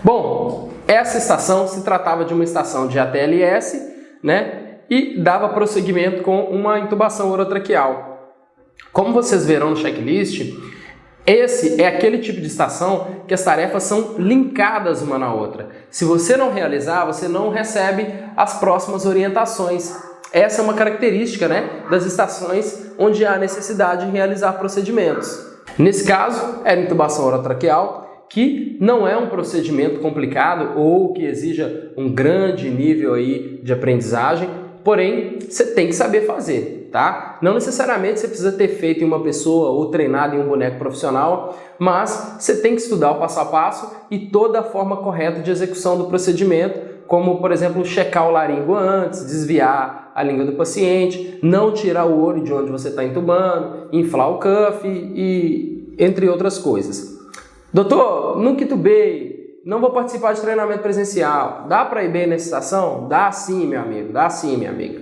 Bom, essa estação se tratava de uma estação de ATLS, né? E dava prosseguimento com uma intubação orotraqueal. Como vocês verão no checklist, esse é aquele tipo de estação que as tarefas são linkadas uma na outra. Se você não realizar, você não recebe as próximas orientações. Essa é uma característica, né, das estações onde há necessidade de realizar procedimentos. Nesse caso, era intubação orotraqueal, que não é um procedimento complicado ou que exija um grande nível aí de aprendizagem, porém, você tem que saber fazer, tá? Não necessariamente você precisa ter feito em uma pessoa ou treinado em um boneco profissional, mas você tem que estudar o passo a passo e toda a forma correta de execução do procedimento, como, por exemplo, checar o laringo antes, desviar a língua do paciente, não tirar o olho de onde você está entubando, inflar o cuff e entre outras coisas. Doutor, nunca intubei, não vou participar de treinamento presencial. Dá para ir bem nessa estação? Dá sim, meu amigo, dá sim, minha amiga.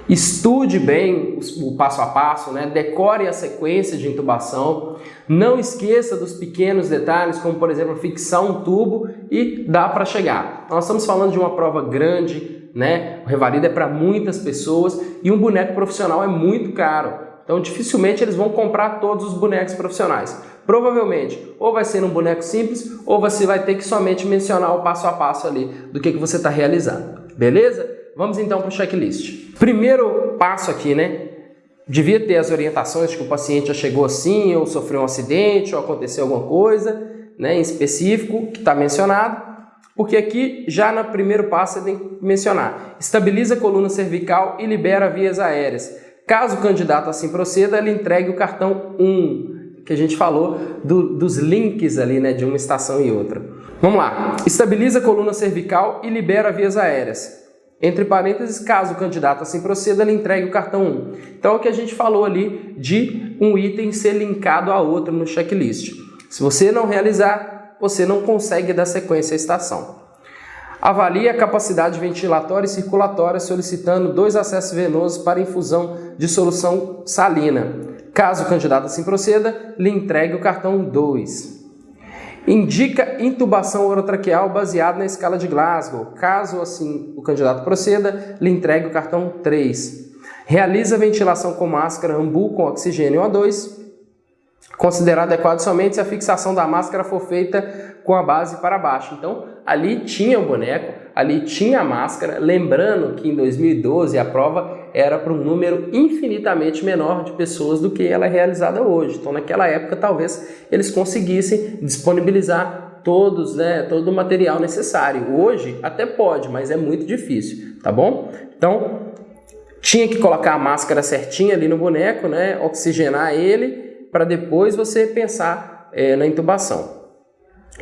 Estude bem o passo a passo, né? Decore a sequência de intubação. Não esqueça dos pequenos detalhes, como por exemplo, fixar um tubo e dá para chegar. Nós estamos falando de uma prova grande, né? O Revalida é para muitas pessoas e um boneco profissional é muito caro. Então dificilmente eles vão comprar todos os bonecos profissionais. Provavelmente, ou vai ser um boneco simples, ou você vai ter que somente mencionar o passo a passo ali do que você está realizando. Beleza? Vamos então para o checklist. Primeiro passo aqui, né? Devia ter as orientações de que o paciente já chegou assim, ou sofreu um acidente, ou aconteceu alguma coisa, né, em específico, que está mencionado. Porque aqui, já no primeiro passo, você tem que mencionar. Estabiliza a coluna cervical e libera vias aéreas. Caso o candidato assim proceda, ele entregue o cartão 1, que a gente falou dos links ali, né, de uma estação e outra. Vamos lá. Estabiliza a coluna cervical e libera vias aéreas. Entre parênteses, caso o candidato assim proceda, ele entregue o cartão 1. Então, é o que a gente falou ali de um item ser linkado a outro no checklist. Se você não realizar, você não consegue dar sequência à estação. Avalie a capacidade ventilatória e circulatória solicitando 2 acessos venosos para infusão de solução salina. Caso o candidato assim proceda, lhe entregue o cartão 2. Indica intubação orotraqueal baseada na escala de Glasgow. Caso assim o candidato proceda, lhe entregue o cartão 3. Realiza ventilação com máscara AMBU com oxigênio O2. Considerado adequado somente se a fixação da máscara for feita com a base para baixo. Então, ali tinha o boneco, ali tinha a máscara. Lembrando que em 2012 a prova era para um número infinitamente menor de pessoas do que ela é realizada hoje. Então, naquela época, talvez eles conseguissem disponibilizar todos, né, todo o material necessário. Hoje, até pode, mas é muito difícil, tá bom? Então, tinha que colocar a máscara certinha ali no boneco, né, oxigenar ele, para depois você pensar na intubação.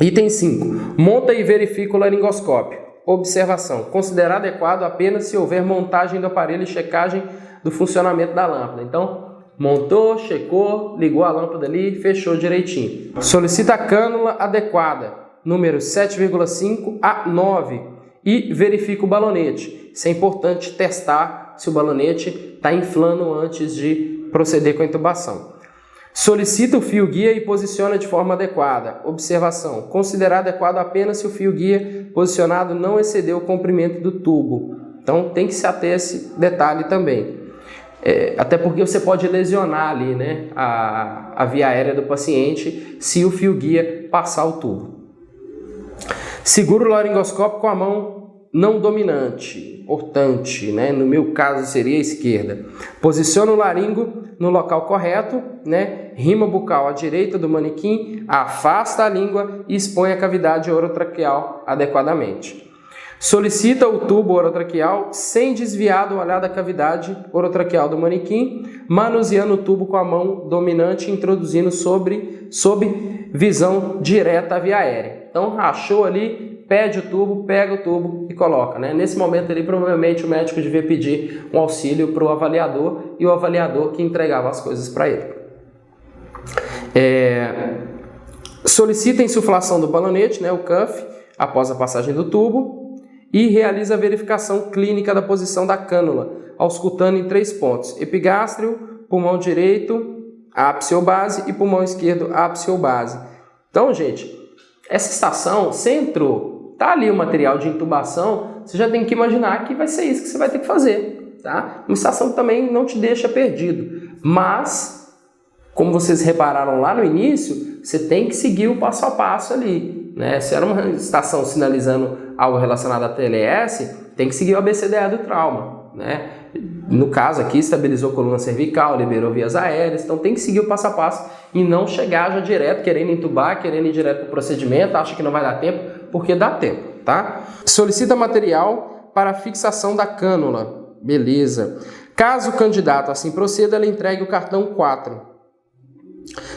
Item 5. Monta e verifica o laringoscópio. Observação. Considerar adequado apenas se houver montagem do aparelho e checagem do funcionamento da lâmpada. Então, montou, checou, ligou a lâmpada ali, fechou direitinho. Solicita a cânula adequada, número 7,5 a 9. E verifica o balonete. Isso é importante testar se o balonete está inflando antes de proceder com a intubação. Solicita o fio guia e posiciona de forma adequada. Observação. Considerar adequado apenas se o fio guia posicionado não exceder o comprimento do tubo. Então tem que se ater a esse detalhe também. Até porque você pode lesionar ali, né, a via aérea do paciente se o fio guia passar o tubo. Segura o laringoscópio com a mão não dominante, portante, né? No meu caso seria a esquerda. Posiciona o laringo no local correto, né? Rima bucal à direita do manequim, afasta a língua e expõe a cavidade orotraqueal adequadamente. Solicita o tubo orotraqueal sem desviar do olhar da cavidade orotraqueal do manequim, manuseando o tubo com a mão dominante, introduzindo sob visão direta à via aérea. Então, rachou ali, pede o tubo, pega o tubo e coloca, né? Nesse momento ali, provavelmente o médico devia pedir um auxílio para o avaliador e o avaliador que entregava as coisas para ele. Solicita a insuflação do balonete, né, o cuff, após a passagem do tubo e realiza a verificação clínica da posição da cânula, auscultando em 3 pontos: epigástrio, pulmão direito, ápice ou base e pulmão esquerdo, ápice ou base. Então, gente, essa estação, você entrou, tá ali o material de intubação, você já tem que imaginar que vai ser isso que você vai ter que fazer, tá? Uma estação que também não te deixa perdido, mas, como vocês repararam lá no início, você tem que seguir o passo a passo ali, né? Se era uma estação sinalizando algo relacionado à TLS, tem que seguir o ABCDE do trauma, né? No caso aqui, estabilizou coluna cervical, liberou vias aéreas, então tem que seguir o passo a passo e não chegar já direto, querendo entubar, querendo ir direto para o procedimento, acha que não vai dar tempo, porque dá tempo, tá? Solicita material para fixação da cânula, beleza. Caso o candidato assim proceda, ele entregue o cartão 4.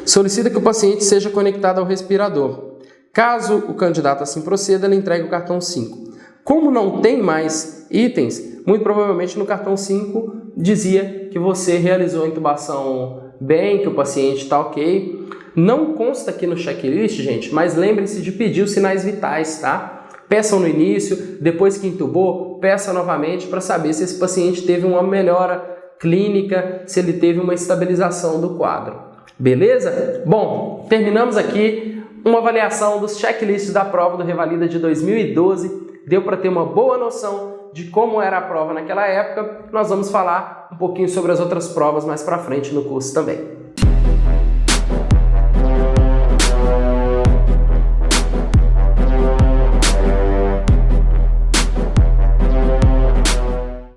Solicita que o paciente seja conectado ao respirador. Caso o candidato assim proceda, ele entregue o cartão 5. Como não tem mais itens, muito provavelmente no cartão 5 dizia que você realizou a intubação bem, que o paciente está ok. Não consta aqui no checklist, gente, mas lembre-se de pedir os sinais vitais, tá? Peçam no início, depois que intubou, peça novamente para saber se esse paciente teve uma melhora clínica, se ele teve uma estabilização do quadro. Beleza? Bom, terminamos aqui uma avaliação dos checklists da prova do Revalida de 2012. Deu para ter uma boa noção de como era a prova naquela época. Nós vamos falar um pouquinho sobre as outras provas mais para frente no curso também.